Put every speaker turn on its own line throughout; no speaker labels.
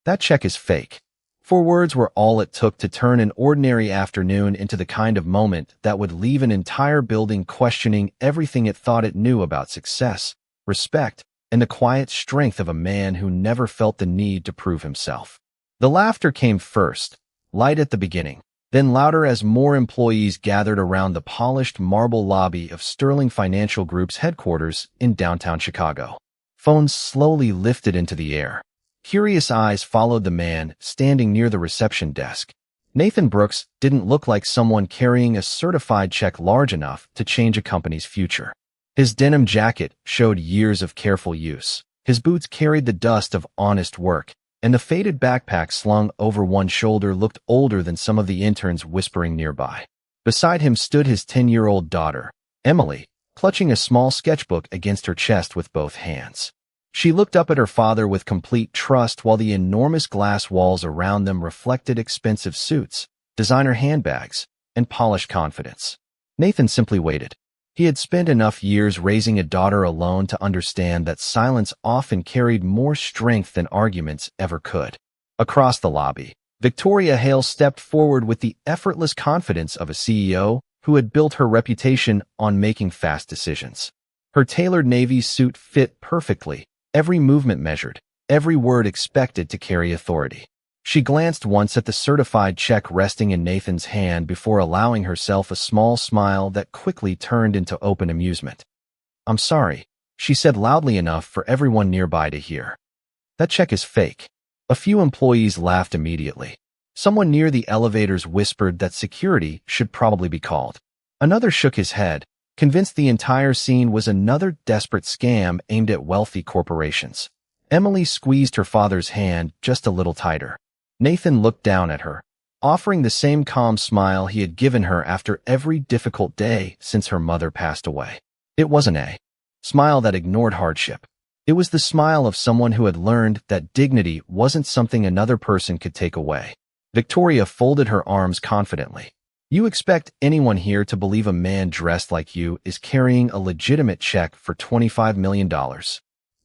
That check is fake. 4 words were all it took to turn an ordinary afternoon into the kind of moment that would leave an entire building questioning everything it thought it knew about success, respect, and the quiet strength of a man who never felt the need to prove himself. The laughter came first, light at the beginning, then louder as more employees gathered around the polished marble lobby of Sterling Financial Group's headquarters in downtown Chicago. Phones slowly lifted into the air. Curious eyes followed the man standing near the reception desk. Nathan Brooks didn't look like someone carrying a certified check large enough to change a company's future. His denim jacket showed years of careful use. His boots carried the dust of honest work, and the faded backpack slung over one shoulder looked older than some of the interns whispering nearby. Beside him stood his 10-year-old daughter, Emily, clutching a small sketchbook against her chest with both hands. She looked up at her father with complete trust while the enormous glass walls around them reflected expensive suits, designer handbags, and polished confidence. Nathan simply waited. He had spent enough years raising a daughter alone to understand that silence often carried more strength than arguments ever could. Across the lobby, Victoria Hale stepped forward with the effortless confidence of a CEO who had built her reputation on making fast decisions. Her tailored navy suit fit perfectly, every movement measured, every word expected to carry authority. She glanced once at the certified check resting in Nathan's hand before allowing herself a small smile that quickly turned into open amusement. "I'm sorry," she said loudly enough for everyone nearby to hear. "That check is fake." A few employees laughed immediately. Someone near the elevators whispered that security should probably be called. Another shook his head, convinced the entire scene was another desperate scam aimed at wealthy corporations. Emily squeezed her father's hand just a little tighter. Nathan looked down at her, offering the same calm smile he had given her after every difficult day since her mother passed away. It wasn't a smile that ignored hardship. It was the smile of someone who had learned that dignity wasn't something another person could take away. Victoria folded her arms confidently. "You expect anyone here to believe a man dressed like you is carrying a legitimate check for $25 million.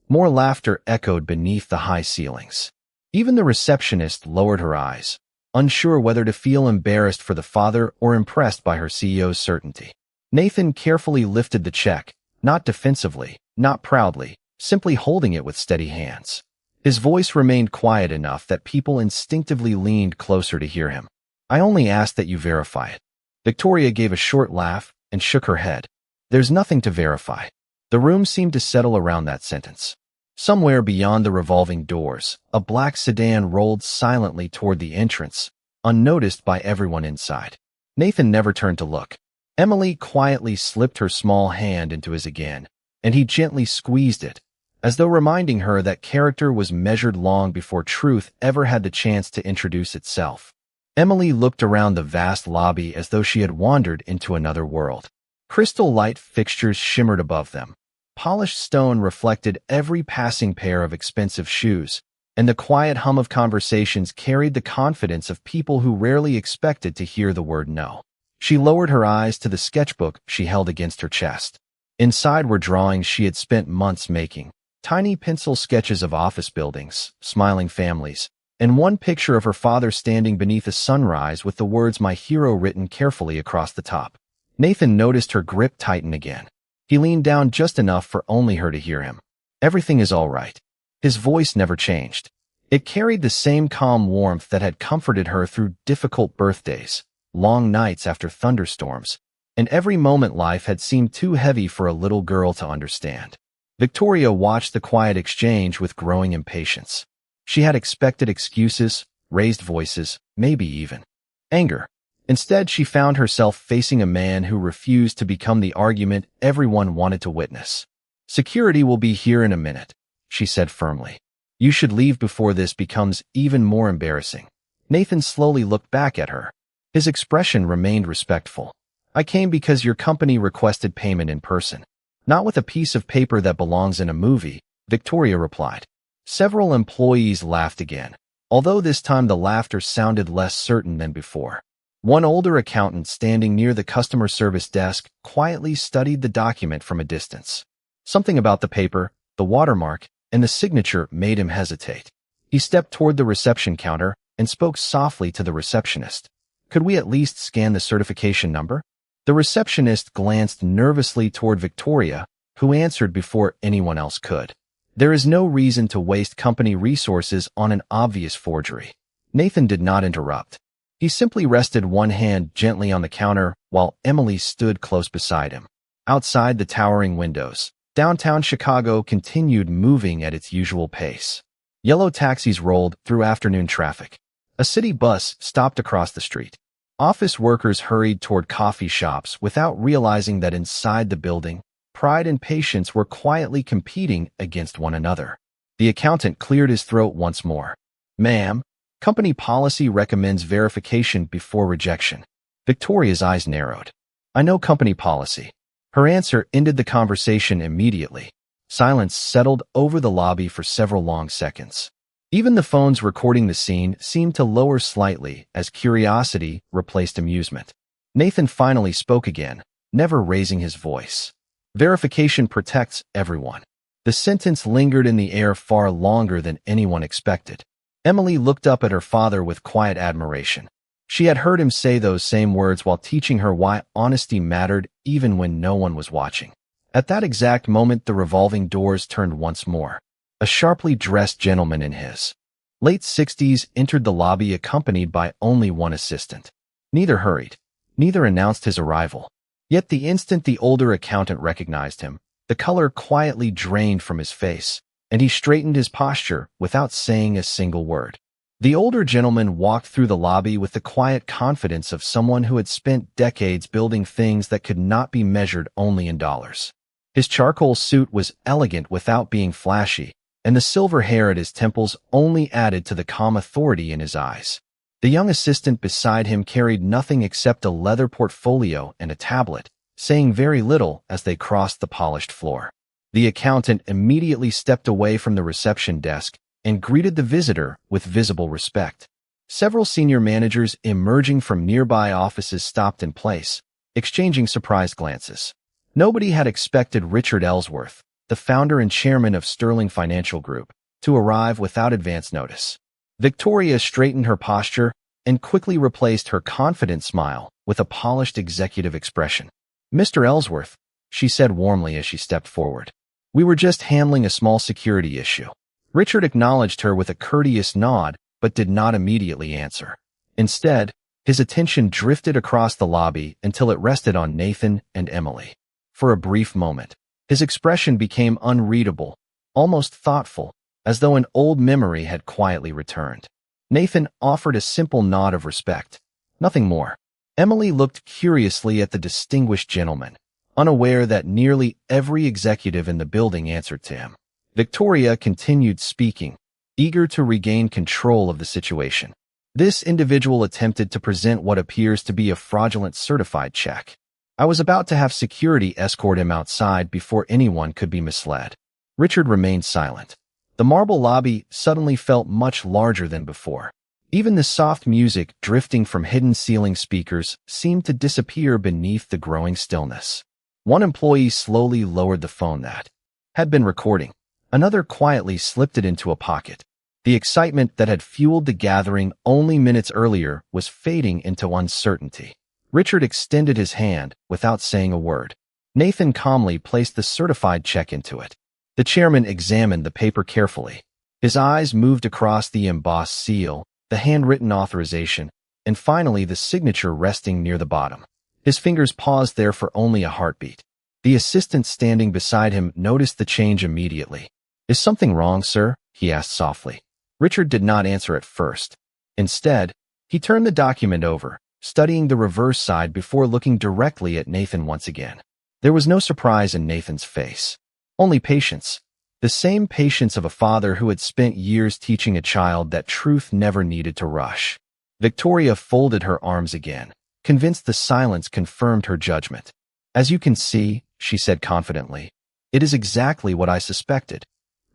More laughter echoed beneath the high ceilings. Even the receptionist lowered her eyes, unsure whether to feel embarrassed for the father or impressed by her CEO's certainty. Nathan carefully lifted the check, not defensively, not proudly, simply holding it with steady hands. His voice remained quiet enough that people instinctively leaned closer to hear him. "I only ask that you verify it." Victoria gave a short laugh and shook her head. "There's nothing to verify." The room seemed to settle around that sentence. Somewhere beyond the revolving doors, a black sedan rolled silently toward the entrance, unnoticed by everyone inside. Nathan never turned to look. Emily quietly slipped her small hand into his again, and he gently squeezed it, as though reminding her that character was measured long before truth ever had the chance to introduce itself. Emily looked around the vast lobby as though she had wandered into another world. Crystal light fixtures shimmered above them. Polished stone reflected every passing pair of expensive shoes, and the quiet hum of conversations carried the confidence of people who rarely expected to hear the word no. She lowered her eyes to the sketchbook she held against her chest. Inside were drawings she had spent months making, tiny pencil sketches of office buildings, smiling families, and one picture of her father standing beneath a sunrise with the words "My hero" written carefully across the top. Nathan noticed her grip tighten again. He leaned down just enough for only her to hear him. "Everything is all right." His voice never changed. It carried the same calm warmth that had comforted her through difficult birthdays, long nights after thunderstorms, and every moment life had seemed too heavy for a little girl to understand. Victoria watched the quiet exchange with growing impatience. She had expected excuses, raised voices, maybe even anger. Instead, she found herself facing a man who refused to become the argument everyone wanted to witness. "Security will be here in a minute," she said firmly. "You should leave before this becomes even more embarrassing." Nathan slowly looked back at her. His expression remained respectful. "I came because your company requested payment in person, not with a piece of paper that belongs in a movie," Victoria replied. Several employees laughed again, although this time the laughter sounded less certain than before. One older accountant standing near the customer service desk quietly studied the document from a distance. Something about the paper, the watermark, and the signature made him hesitate. He stepped toward the reception counter and spoke softly to the receptionist. Could we at least scan the certification number? The receptionist glanced nervously toward Victoria, who answered before anyone else could. There is no reason to waste company resources on an obvious forgery. Nathan did not interrupt. He simply rested one hand gently on the counter while Emily stood close beside him. Outside the towering windows, downtown Chicago continued moving at its usual pace. Yellow taxis rolled through afternoon traffic. A city bus stopped across the street. Office workers hurried toward coffee shops without realizing that inside the building, pride and patience were quietly competing against one another. The accountant cleared his throat once more. "Ma'am, company policy recommends verification before rejection." Victoria's eyes narrowed. "I know company policy." Her answer ended the conversation immediately. Silence settled over the lobby for several long seconds. Even the phones recording the scene seemed to lower slightly as curiosity replaced amusement. Nathan finally spoke again, never raising his voice. "Verification protects everyone." The sentence lingered in the air far longer than anyone expected. Emily looked up at her father with quiet admiration. She had heard him say those same words while teaching her why honesty mattered even when no one was watching. At that exact moment, the revolving doors turned once more. A sharply dressed gentleman in his late 60s entered the lobby accompanied by only one assistant. Neither hurried. Neither announced his arrival. Yet the instant the older accountant recognized him, the color quietly drained from his face, and he straightened his posture without saying a single word. The older gentleman walked through the lobby with the quiet confidence of someone who had spent decades building things that could not be measured only in dollars. His charcoal suit was elegant without being flashy, and the silver hair at his temples only added to the calm authority in his eyes. The young assistant beside him carried nothing except a leather portfolio and a tablet, saying very little as they crossed the polished floor. The accountant immediately stepped away from the reception desk and greeted the visitor with visible respect. Several senior managers emerging from nearby offices stopped in place, exchanging surprised glances. Nobody had expected Richard Ellsworth, the founder and chairman of Sterling Financial Group, to arrive without advance notice. Victoria straightened her posture and quickly replaced her confident smile with a polished executive expression. "Mr. Ellsworth," she said warmly as she stepped forward. "We were just handling a small security issue." Richard acknowledged her with a courteous nod, but did not immediately answer. Instead, his attention drifted across the lobby until it rested on Nathan and Emily. For a brief moment, his expression became unreadable, almost thoughtful, as though an old memory had quietly returned. Nathan offered a simple nod of respect. Nothing more. Emily looked curiously at the distinguished gentleman, unaware that nearly every executive in the building answered to him. Victoria continued speaking, eager to regain control of the situation. This individual attempted to present what appears to be a fraudulent certified check. "I was about to have security escort him outside before anyone could be misled." Richard remained silent. The marble lobby suddenly felt much larger than before. Even the soft music drifting from hidden ceiling speakers seemed to disappear beneath the growing stillness. One employee slowly lowered the phone that had been recording. Another quietly slipped it into a pocket. The excitement that had fueled the gathering only minutes earlier was fading into uncertainty. Richard extended his hand without saying a word. Nathan calmly placed the certified check into it. The chairman examined the paper carefully. His eyes moved across the embossed seal, the handwritten authorization, and finally the signature resting near the bottom. His fingers paused there for only a heartbeat. The assistant standing beside him noticed the change immediately. "Is something wrong, sir?" he asked softly. Richard did not answer at first. Instead, he turned the document over, studying the reverse side before looking directly at Nathan once again. There was no surprise in Nathan's face. Only patience. The same patience of a father who had spent years teaching a child that truth never needed to rush. Victoria folded her arms again, convinced the silence confirmed her judgment. "As you can see," she said confidently, "it is exactly what I suspected."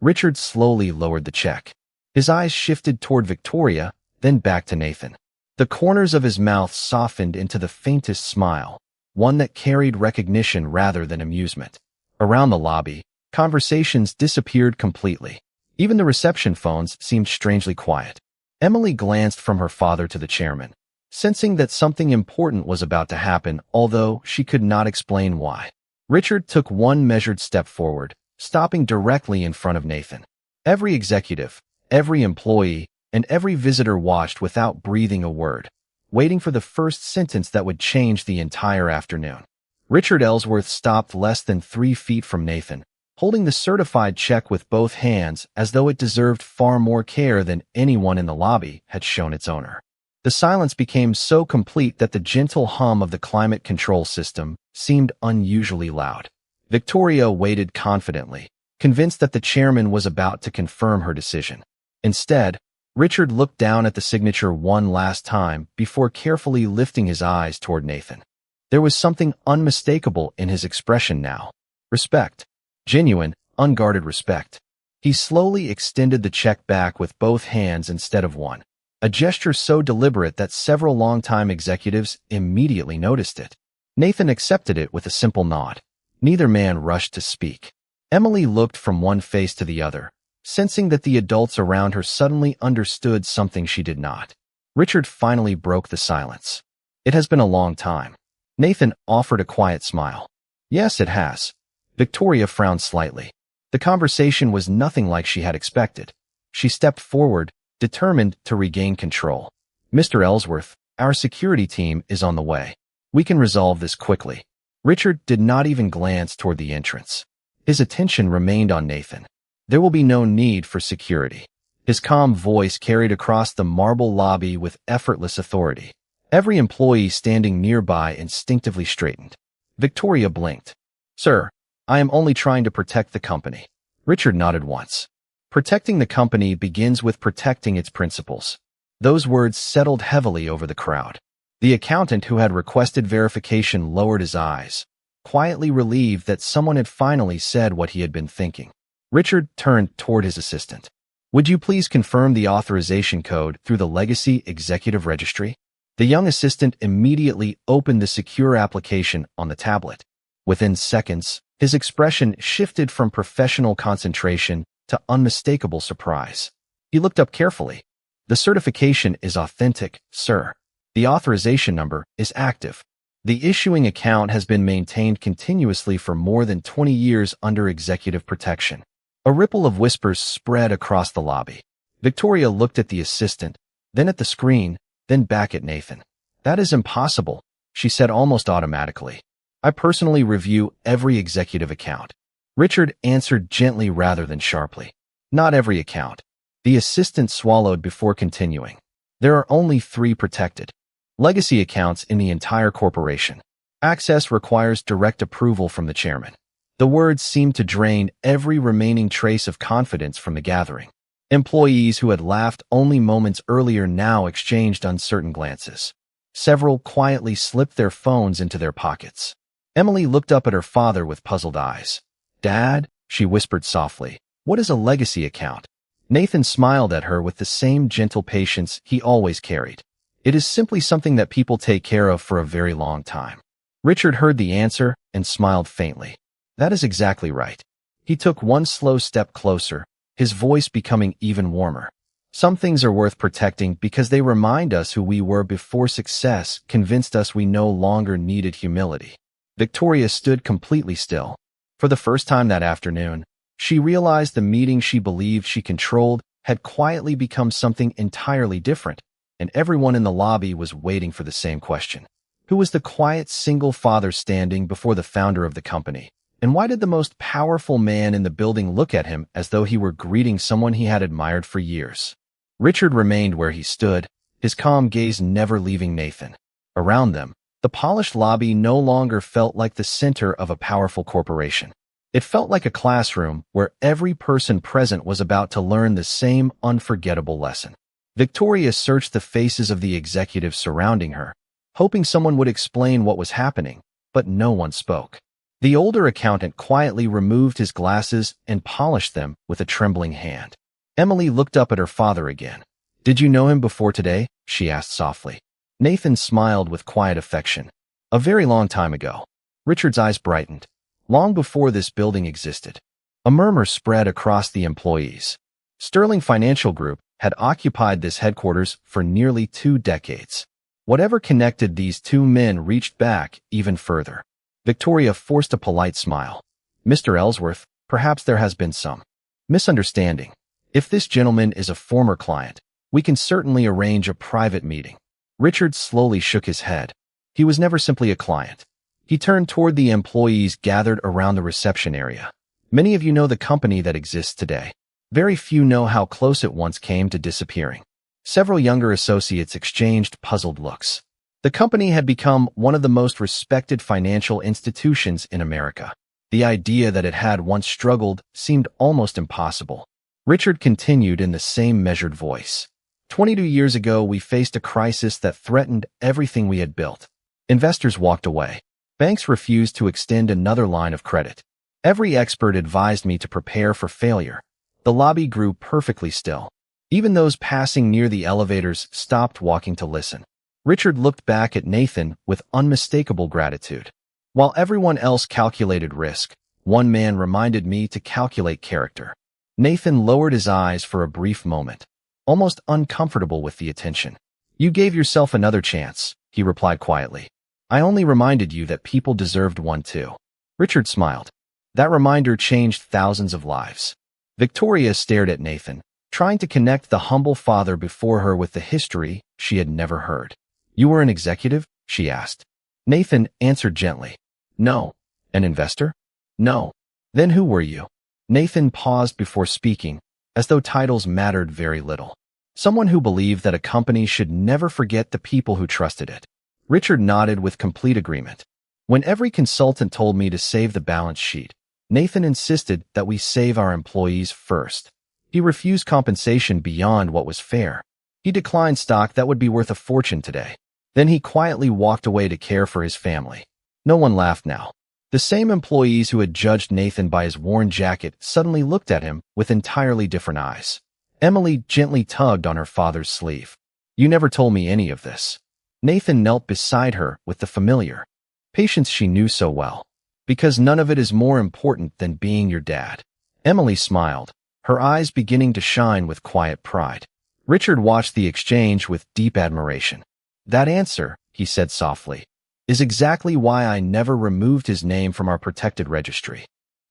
Richard slowly lowered the check. His eyes shifted toward Victoria, then back to Nathan. The corners of his mouth softened into the faintest smile, one that carried recognition rather than amusement. Around the lobby, conversations disappeared completely. Even the reception phones seemed strangely quiet. Emily glanced from her father to the chairman, sensing that something important was about to happen, although she could not explain why. Richard took one measured step forward, stopping directly in front of Nathan. Every executive, every employee, and every visitor watched without breathing a word, waiting for the first sentence that would change the entire afternoon. Richard Ellsworth stopped less than 3 feet from Nathan, holding the certified check with both hands as though it deserved far more care than anyone in the lobby had shown its owner. The silence became so complete that the gentle hum of the climate control system seemed unusually loud. Victoria waited confidently, convinced that the chairman was about to confirm her decision. Instead, Richard looked down at the signature one last time before carefully lifting his eyes toward Nathan. There was something unmistakable in his expression now. Respect. Genuine, unguarded respect. He slowly extended the check back with both hands instead of one, a gesture so deliberate that several longtime executives immediately noticed it. Nathan accepted it with a simple nod. Neither man rushed to speak. Emily looked from one face to the other, sensing that the adults around her suddenly understood something she did not. Richard finally broke the silence. It has been a long time. Nathan offered a quiet smile. Yes, it has. Victoria frowned slightly. The conversation was nothing like she had expected. She stepped forward, determined to regain control. Mr. Ellsworth, our security team is on the way. We can resolve this quickly. Richard did not even glance toward the entrance. His attention remained on Nathan. There will be no need for security. His calm voice carried across the marble lobby with effortless authority. Every employee standing nearby instinctively straightened. Victoria blinked. Sir, I am only trying to protect the company. Richard nodded once. Protecting the company begins with protecting its principles. Those words settled heavily over the crowd. The accountant who had requested verification lowered his eyes, quietly relieved that someone had finally said what he had been thinking. Richard turned toward his assistant. Would you please confirm the authorization code through the Legacy Executive Registry? The young assistant immediately opened the secure application on the tablet. Within seconds, his expression shifted from professional concentration to unmistakable surprise. He looked up carefully. The certification is authentic, sir. The authorization number is active. The issuing account has been maintained continuously for more than 20 years under executive protection. A ripple of whispers spread across the lobby. Victoria looked at the assistant, then at the screen, then back at Nathan. That is impossible, she said almost automatically. I personally review every executive account. Richard answered gently rather than sharply. Not every account. The assistant swallowed before continuing. There are only 3 protected legacy accounts in the entire corporation. Access requires direct approval from the chairman. The words seemed to drain every remaining trace of confidence from the gathering. Employees who had laughed only moments earlier now exchanged uncertain glances. Several quietly slipped their phones into their pockets. Emily looked up at her father with puzzled eyes. Dad, she whispered softly, what is a legacy account? Nathan smiled at her with the same gentle patience he always carried. It is simply something that people take care of for a very long time. Richard heard the answer and smiled faintly. That is exactly right. He took one slow step closer, his voice becoming even warmer. Some things are worth protecting because they remind us who we were before success convinced us we no longer needed humility. Victoria stood completely still. For the first time that afternoon, she realized the meeting she believed she controlled had quietly become something entirely different, and everyone in the lobby was waiting for the same question. Who was the quiet single father standing before the founder of the company? And why did the most powerful man in the building look at him as though he were greeting someone he had admired for years? Richard remained where he stood, his calm gaze never leaving Nathan. Around them, the polished lobby no longer felt like the center of a powerful corporation. It felt like a classroom where every person present was about to learn the same unforgettable lesson. Victoria searched the faces of the executives surrounding her, hoping someone would explain what was happening, but no one spoke. The older accountant quietly removed his glasses and polished them with a trembling hand. Emily looked up at her father again. Did you know him before today? She asked softly. Nathan smiled with quiet affection. A very long time ago. Richard's eyes brightened. Long before this building existed. A murmur spread across the employees. Sterling Financial Group had occupied this headquarters for nearly 2 decades. Whatever connected these two men reached back even further. Victoria forced a polite smile. Mr. Ellsworth, perhaps there has been some misunderstanding. If this gentleman is a former client, we can certainly arrange a private meeting. Richard slowly shook his head. He was never simply a client. He turned toward the employees gathered around the reception area. Many of you know the company that exists today. Very few know how close it once came to disappearing. Several younger associates exchanged puzzled looks. The company had become one of the most respected financial institutions in America. The idea that it had once struggled seemed almost impossible. Richard continued in the same measured voice. 22 years ago, we faced a crisis that threatened everything we had built. Investors walked away. Banks refused to extend another line of credit. Every expert advised me to prepare for failure. The lobby grew perfectly still. Even those passing near the elevators stopped walking to listen. Richard looked back at Nathan with unmistakable gratitude. While everyone else calculated risk, one man reminded me to calculate character. Nathan lowered his eyes for a brief moment, almost uncomfortable with the attention. You gave yourself another chance, he replied quietly. I only reminded you that people deserved one too. Richard smiled. That reminder changed thousands of lives. Victoria stared at Nathan, trying to connect the humble father before her with the history she had never heard. You were an executive? She asked. Nathan answered gently. No. An investor? No. Then who were you? Nathan paused before speaking, as though titles mattered very little. Someone who believed that a company should never forget the people who trusted it. Richard nodded with complete agreement. When every consultant told me to save the balance sheet, Nathan insisted that we save our employees first. He refused compensation beyond what was fair. He declined stock that would be worth a fortune today. Then he quietly walked away to care for his family. No one laughed now. The same employees who had judged Nathan by his worn jacket suddenly looked at him with entirely different eyes. Emily gently tugged on her father's sleeve. You never told me any of this. Nathan knelt beside her with the familiar patience she knew so well. Because none of it is more important than being your dad. Emily smiled, her eyes beginning to shine with quiet pride. Richard watched the exchange with deep admiration. That answer, he said softly, is exactly why I never removed his name from our protected registry.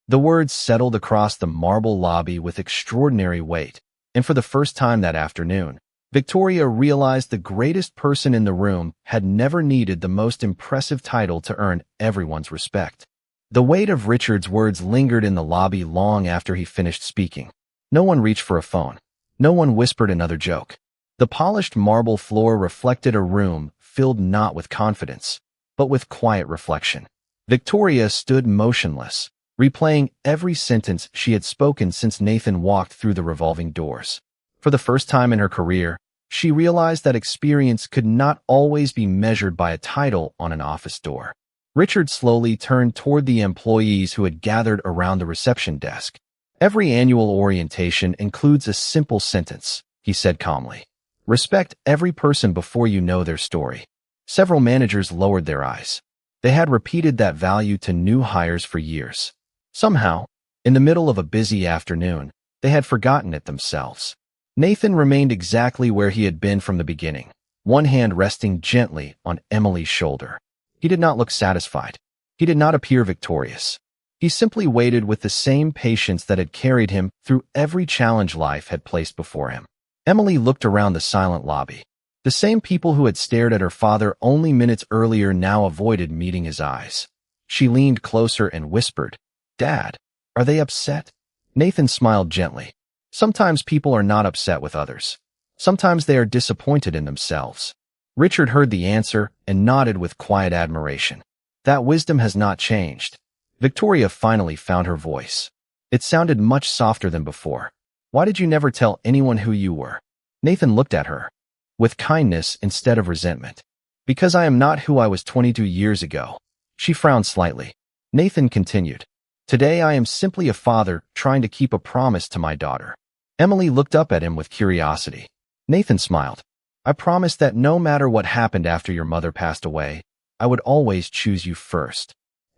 The words settled across the marble lobby with extraordinary weight, and for the first time that afternoon, Victoria realized the greatest person in the room had never needed the most impressive title to earn everyone's respect. The weight of Richard's words lingered in the lobby long after he finished speaking. No one reached for a phone. No one whispered another joke. The polished marble floor reflected a room filled not with confidence, but with quiet reflection. Victoria stood motionless, replaying every sentence she had spoken since Nathan walked through the revolving doors. For the first time in her career, she realized that experience could not always be measured by a title on an office door. Richard slowly turned toward the employees who had gathered around the reception desk. Every annual orientation includes a simple sentence, he said calmly. Respect every person before you know their story. Several managers lowered their eyes. They had repeated that value to new hires for years. Somehow, in the middle of a busy afternoon, they had forgotten it themselves. Nathan remained exactly where he had been from the beginning, one hand resting gently on Emily's shoulder. He did not look satisfied. He did not appear victorious. He simply waited with the same patience that had carried him through every challenge life had placed before him. Emily looked around the silent lobby. The same people who had stared at her father only minutes earlier now avoided meeting his eyes. She leaned closer and whispered, Dad, are they upset? Nathan smiled gently. Sometimes people are not upset with others. Sometimes they are disappointed in themselves. Richard heard the answer and nodded with quiet admiration. That wisdom has not changed. Victoria finally found her voice. It sounded much softer than before. Why did you never tell anyone who you were? Nathan looked at her, with kindness instead of resentment. Because I am not who I was 22 years ago. She frowned slightly. Nathan continued. Today I am simply a father trying to keep a promise to my daughter. Emily looked up at him with curiosity. Nathan smiled. I promised that no matter what happened after your mother passed away, I would always choose you first.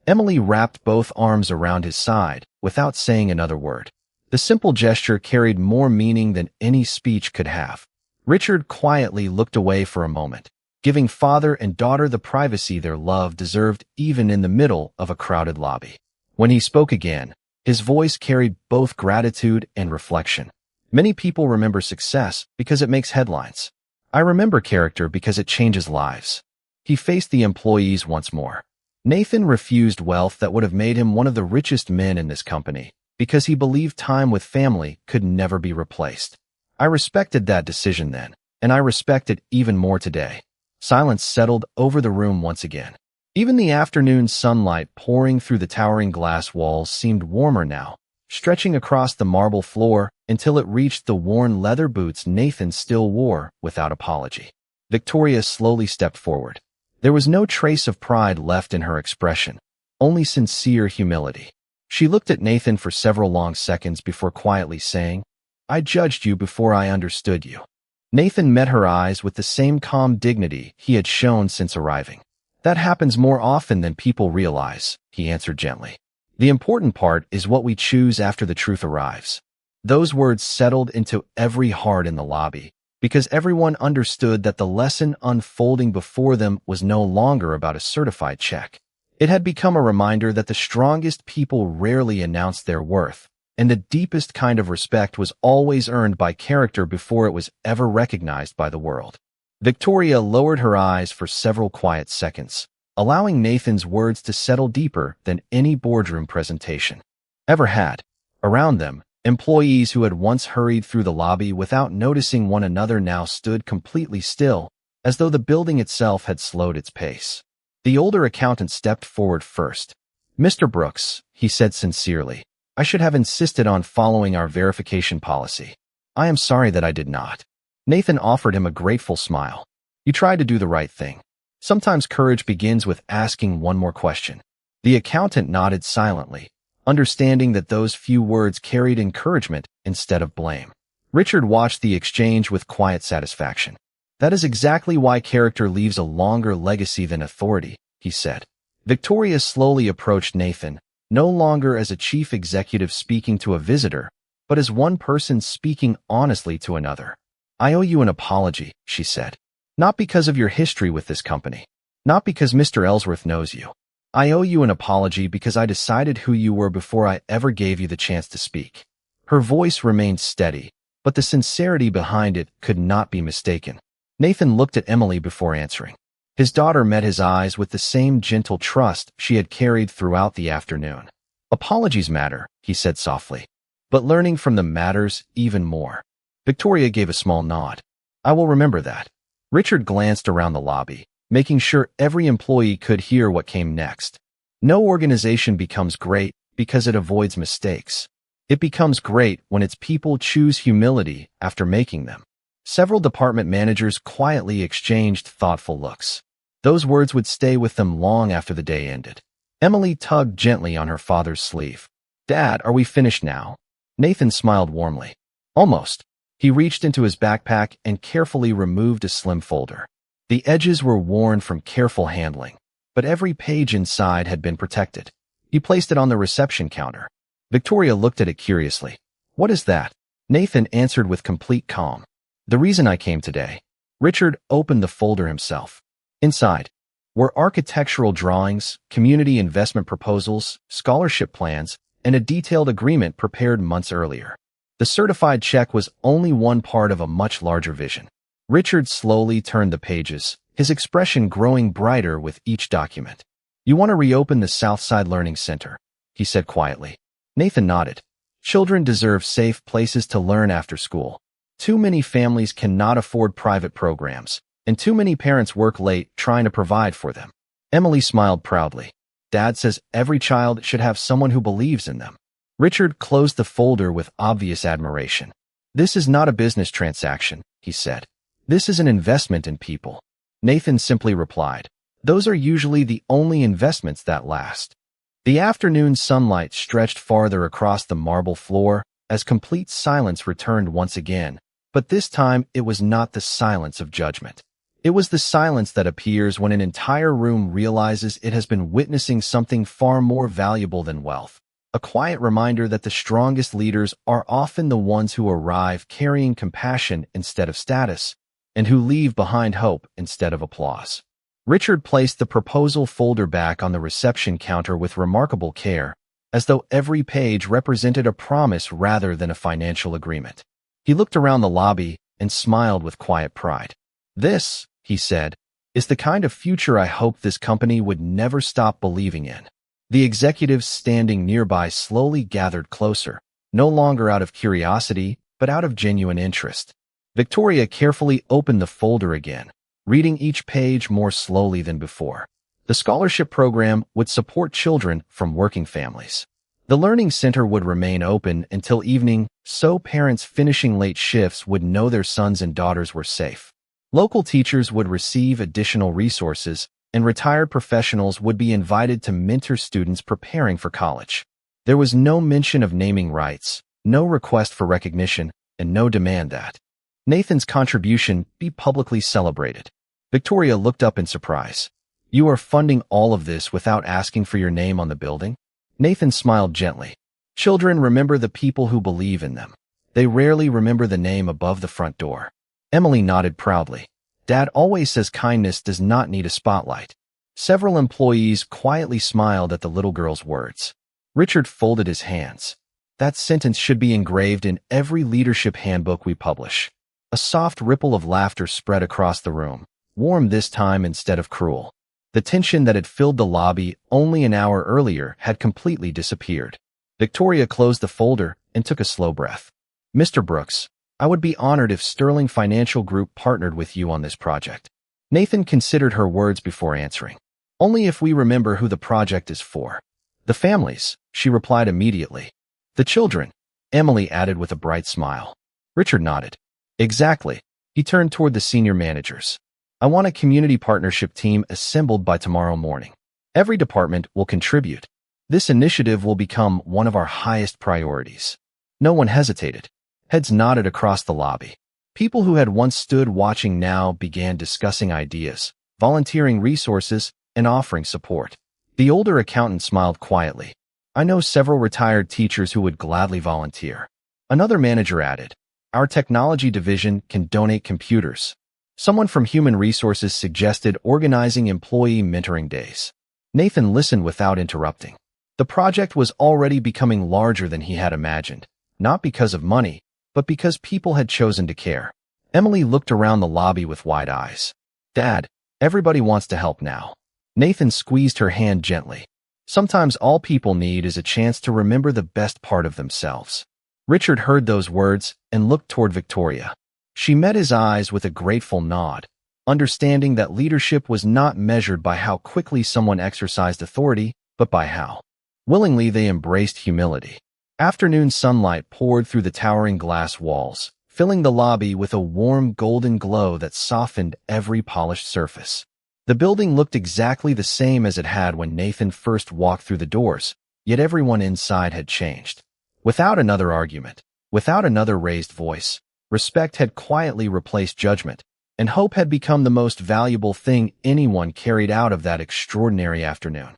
Emily wrapped both arms around his side without saying another word. The simple gesture carried more meaning than any speech could have. Richard quietly looked away for a moment, giving father and daughter the privacy their love deserved even in the middle of a crowded lobby. When he spoke again, his voice carried both gratitude and reflection. Many people remember success because it makes headlines. I remember character because it changes lives. He faced the employees once more. Nathan refused wealth that would have made him one of the richest men in this company because he believed time with family could never be replaced. I respected that decision then, and I respect it even more today. Silence settled over the room once again. Even the afternoon sunlight pouring through the towering glass walls seemed warmer now, stretching across the marble floor until it reached the worn leather boots Nathan still wore without apology. Victoria slowly stepped forward. There was no trace of pride left in her expression, only sincere humility. She looked at Nathan for several long seconds before quietly saying, "I judged you before I understood you." Nathan met her eyes with the same calm dignity he had shown since arriving. "That happens more often than people realize," he answered gently. "The important part is what we choose after the truth arrives." Those words settled into every heart in the lobby, because everyone understood that the lesson unfolding before them was no longer about a certified check. It had become a reminder that the strongest people rarely announced their worth, and the deepest kind of respect was always earned by character before it was ever recognized by the world. Victoria lowered her eyes for several quiet seconds, allowing Nathan's words to settle deeper than any boardroom presentation ever had. Around them, employees who had once hurried through the lobby without noticing one another now stood completely still, as though the building itself had slowed its pace. The older accountant stepped forward first. "Mr. Brooks," he said sincerely, "I should have insisted on following our verification policy. I am sorry that I did not." Nathan offered him a grateful smile. "You tried to do the right thing. Sometimes courage begins with asking one more question." The accountant nodded silently, understanding that those few words carried encouragement instead of blame. Richard watched the exchange with quiet satisfaction. "That is exactly why character leaves a longer legacy than authority," he said. Victoria slowly approached Nathan, no longer as a chief executive speaking to a visitor, but as one person speaking honestly to another. "I owe you an apology," she said. "Not because of your history with this company. Not because Mr. Ellsworth knows you. I owe you an apology because I decided who you were before I ever gave you the chance to speak." Her voice remained steady, but the sincerity behind it could not be mistaken. Nathan looked at Emily before answering. His daughter met his eyes with the same gentle trust she had carried throughout the afternoon. "Apologies matter," he said softly, "but learning from them matters even more." Victoria gave a small nod. "I will remember that." Richard glanced around the lobby, making sure every employee could hear what came next. No organization becomes great because it avoids mistakes. It becomes great when its people choose humility after making them. Several department managers quietly exchanged thoughtful looks. Those words would stay with them long after the day ended. Emily tugged gently on her father's sleeve. "Dad, are we finished now?" Nathan smiled warmly. "Almost." He reached into his backpack and carefully removed a slim folder. The edges were worn from careful handling, but every page inside had been protected. He placed it on the reception counter. Victoria looked at it curiously. "What is that?" Nathan answered with complete calm. "The reason I came today." Richard opened the folder himself. Inside were architectural drawings, community investment proposals, scholarship plans, and a detailed agreement prepared months earlier. The certified check was only one part of a much larger vision. Richard slowly turned the pages, his expression growing brighter with each document. "You want to reopen the Southside Learning Center," he said quietly. Nathan nodded. "Children deserve safe places to learn after school. Too many families cannot afford private programs, and too many parents work late trying to provide for them." Emily smiled proudly. "Dad says every child should have someone who believes in them." Richard closed the folder with obvious admiration. "This is not a business transaction," he said. "This is an investment in people." Nathan simply replied, "Those are usually the only investments that last." The afternoon sunlight stretched farther across the marble floor as complete silence returned once again, but this time it was not the silence of judgment. It was the silence that appears when an entire room realizes it has been witnessing something far more valuable than wealth. a quiet reminder that the strongest leaders are often the ones who arrive carrying compassion instead of status, and who leave behind hope instead of applause. Richard placed the proposal folder back on the reception counter with remarkable care, as though every page represented a promise rather than a financial agreement. He looked around the lobby and smiled with quiet pride. "This," he said, "is the kind of future I hoped this company would never stop believing in." The executives standing nearby slowly gathered closer, no longer out of curiosity, but out of genuine interest. Victoria carefully opened the folder again, reading each page more slowly than before. The scholarship program would support children from working families. The Learning Center would remain open until evening, so parents finishing late shifts would know their sons and daughters were safe. Local teachers would receive additional resources, and retired professionals would be invited to mentor students preparing for college. There was no mention of naming rights, no request for recognition, and no demand that Nathan's contribution be publicly celebrated. Victoria looked up in surprise. "You are funding all of this without asking for your name on the building?" Nathan smiled gently. "Children remember the people who believe in them. They rarely remember the name above the front door." Emily nodded proudly. "Dad always says kindness does not need a spotlight." Several employees quietly smiled at the little girl's words. Richard folded his hands. "That sentence should be engraved in every leadership handbook we publish." A soft ripple of laughter spread across the room, warm this time instead of cruel. The tension that had filled the lobby only an hour earlier had completely disappeared. Victoria closed the folder and took a slow breath. "Mr. Brooks, I would be honored if Sterling Financial Group partnered with you on this project." Nathan considered her words before answering. "Only if we remember who the project is for." "The families," she replied immediately. "The children," Emily added with a bright smile. Richard nodded. "Exactly." He turned toward the senior managers. "I want a community partnership team assembled by tomorrow morning. Every department will contribute. This initiative will become one of our highest priorities." No one hesitated. Heads nodded across the lobby. People who had once stood watching now began discussing ideas, volunteering resources, and offering support. The older accountant smiled quietly. "I know several retired teachers who would gladly volunteer." Another manager added, "Our technology division can donate computers." Someone from Human Resources suggested organizing employee mentoring days. Nathan listened without interrupting. The project was already becoming larger than he had imagined, not because of money, but because people had chosen to care. Emily looked around the lobby with wide eyes. "Dad, everybody wants to help now." Nathan squeezed her hand gently. "Sometimes all people need is a chance to remember the best part of themselves." Richard heard those words and looked toward Victoria. She met his eyes with a grateful nod, understanding that leadership was not measured by how quickly someone exercised authority, but by how willingly they embraced humility. Afternoon sunlight poured through the towering glass walls, filling the lobby with a warm golden glow that softened every polished surface. The building looked exactly the same as it had when Nathan first walked through the doors, yet everyone inside had changed. Without another argument, without another raised voice, respect had quietly replaced judgment, and hope had become the most valuable thing anyone carried out of that extraordinary afternoon.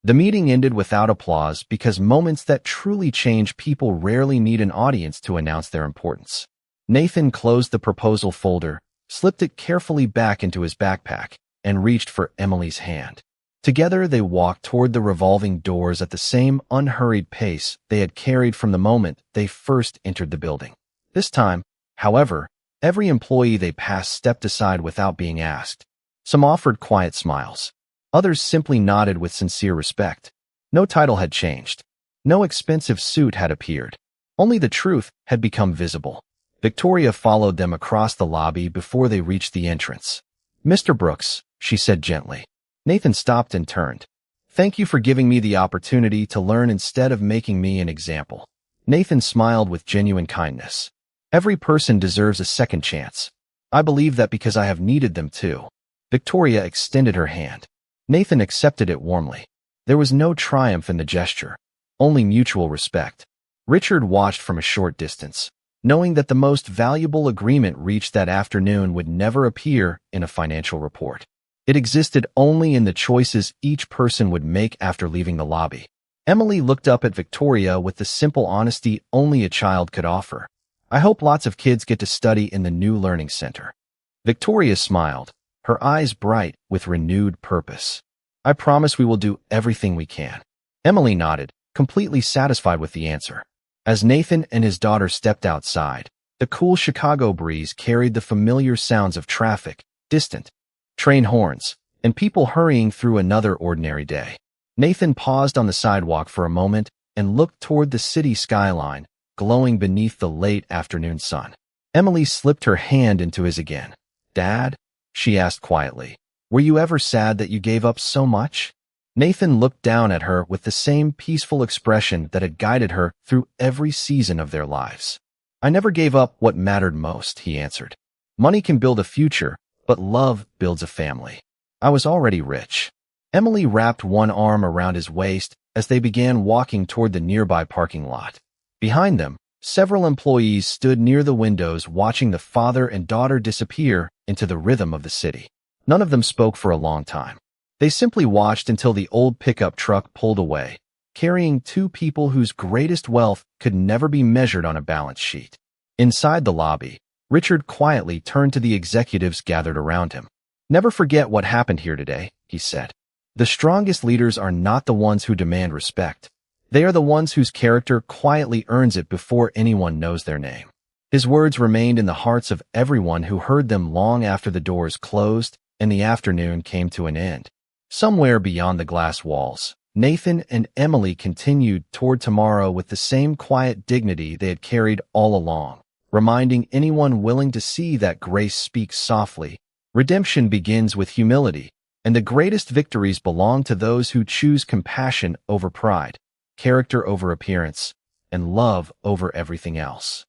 The meeting ended without applause because moments that truly change people rarely need an audience to announce their importance. Nathan closed the proposal folder, slipped it carefully back into his backpack, and reached for Emily's hand. Together they walked toward the revolving doors at the same unhurried pace they had carried from the moment they first entered the building. This time, however, every employee they passed stepped aside without being asked. Some offered quiet smiles. Others simply nodded with sincere respect. No title had changed. No expensive suit had appeared. Only the truth had become visible. Victoria followed them across the lobby before they reached the entrance. "Mr. Brooks," she said gently. Nathan stopped and turned. "Thank you for giving me the opportunity to learn instead of making me an example." Nathan smiled with genuine kindness. "Every person deserves a second chance. I believe that because I have needed them too." Victoria extended her hand. Nathan accepted it warmly. There was no triumph in the gesture, only mutual respect. Richard watched from a short distance, knowing that the most valuable agreement reached that afternoon would never appear in a financial report. It existed only in the choices each person would make after leaving the lobby. Emily looked up at Victoria with the simple honesty only a child could offer. I hope lots of kids get to study in the new learning center. Victoria smiled, her eyes bright with renewed purpose. I promise we will do everything we can. Emily nodded, completely satisfied with the answer. As Nathan and his daughter stepped outside, the cool Chicago breeze carried the familiar sounds of traffic, distant train horns, and people hurrying through another ordinary day. Nathan paused on the sidewalk for a moment and looked toward the city skyline, glowing beneath the late afternoon sun. Emily slipped her hand into his again. "Dad?" she asked quietly. "Were you ever sad that you gave up so much?" Nathan looked down at her with the same peaceful expression that had guided her through every season of their lives. "I never gave up what mattered most," he answered. "Money can build a future, but love builds a family. I was already rich." Emily wrapped one arm around his waist as they began walking toward the nearby parking lot. Behind them, several employees stood near the windows watching the father and daughter disappear into the rhythm of the city. None of them spoke for a long time. They simply watched until the old pickup truck pulled away, carrying two people whose greatest wealth could never be measured on a balance sheet. Inside the lobby, Richard quietly turned to the executives gathered around him. "Never forget what happened here today," he said. "The strongest leaders are not the ones who demand respect. They are the ones whose character quietly earns it before anyone knows their name." His words remained in the hearts of everyone who heard them long after the doors closed and the afternoon came to an end. Somewhere beyond the glass walls, Nathan and Emily continued toward tomorrow with the same quiet dignity they had carried all along, reminding anyone willing to see that grace speaks softly. Redemption begins with humility, and the greatest victories belong to those who choose compassion over pride, character over appearance, and love over everything else.